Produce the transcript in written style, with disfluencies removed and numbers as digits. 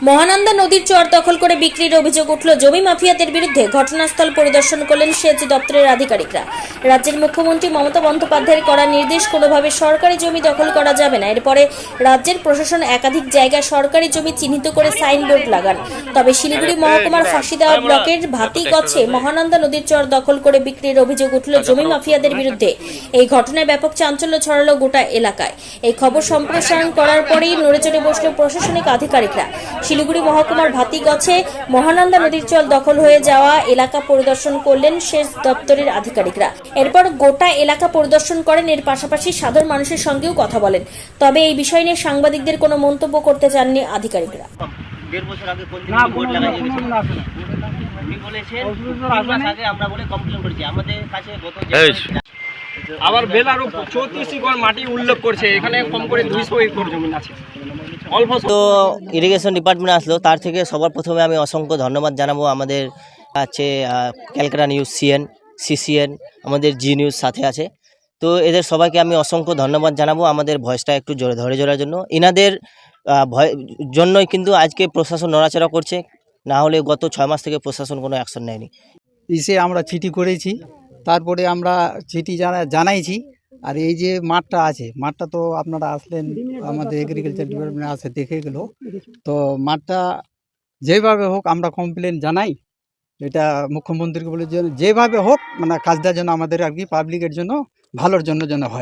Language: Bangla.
মহানন্দা নদীর চর দখল করে বিক্রির অভিযোগ উঠল জমি মাফিয়াদের বিরুদ্ধে। ঘটনাস্থল পরিদর্শন করলেন সেচ দপ্তরের আধিকারিকরা। রাজ্যের মুখ্যমন্ত্রী মমতা বন্দ্যোপাধ্যায়ের করা নির্দেশ, কোনোভাবে সরকারি জমি দখল করা যাবে না। এরপরে রাজ্যের প্রশাসন একাধিক জায়গায় সরকারি জমি চিহ্নিত করে সাইনবোর্ড লাগান। তবে শিলিগুড়ি মহকুমার ফাঁসিদেওয়া ব্লকের ভাতিগছে মহানন্দা নদীর চর দখল করে বিক্রির অভিযোগ উঠল জমি মাফিয়াদের বিরুদ্ধে। এই ঘটনায় ব্যাপক চাঞ্চল্য ছড়ালো গোটা এলাকায়। এই খবর সম্প্রসারণ করার পরেই নড়েচড়ে বসল প্রশাসনিক আধিকারিকরা। শিলিগুড়ি মহকুমার ভাতিগছে মহানন্দা নদীর চর দখল হয়ে যাওয়া এলাকা পরিদর্শন করলেন সেচ দপ্তরের আধিকারিকরা। এরপর গোটা এলাকা পরিদর্শন করেন। এর পাশাপাশি সাধারণ মানুষের সঙ্গেও কথা বলেন। তবে এই বিষয় নিয়ে সাংবাদিকদের কোনো মন্তব্য করতে চাননি আধিকারিকরা। 1.5 বছর আগে কোন বোর্ড লাগাই গেছিল উনি বলেছেন 3 মাস আগে আমরা বলে কমপ্লেইন করেছি। আমাদের কাছে গত আবার বেলারও 34 একর মাটি উল্লেখ করছে, এখানে কম করে 200 একর জমি আছে। অল্প তো ইরিগেশন ডিপার্টমেন্ট আসলো, তার থেকে সবার প্রথমে আমি অসংখ্য ধন্যবাদ জানাবো। আমাদের আছে ক্যালকাটা নিউজ, সিসিএন, আমাদের জি নিউজ সাথে আছে। তো এদের সবাইকে আমি অসংখ্য ধন্যবাদ জানাবো আমাদের ভয়েসটা একটু ধরে ধরার জন্য। ইনাদের জন্যই কিন্তু আজকে প্রশাসন নড়াচড়া করছে, না হলে গত 6 মাস থেকে প্রশাসন কোনো অ্যাকশন নেয়নি। এসে আমরা চিঠি করেছি, তারপরে আমরা চিঠি জানাইছি। আর এই যে মাঠটা আছে, মাঠটা তো আপনারা আসলেন, আমাদের এগ্রিকালচার ডিপার্টমেন্ট আসে দেখে গেল। তো মাঠটা যেভাবে হোক আমরা কমপ্লেন জানাই, এটা মুখ্যমন্ত্রীকে বলে যেভাবে হোক মানে কাজটা যেন আমাদের আর কি পাবলিকের জন্য ভালোর জন্য হয়।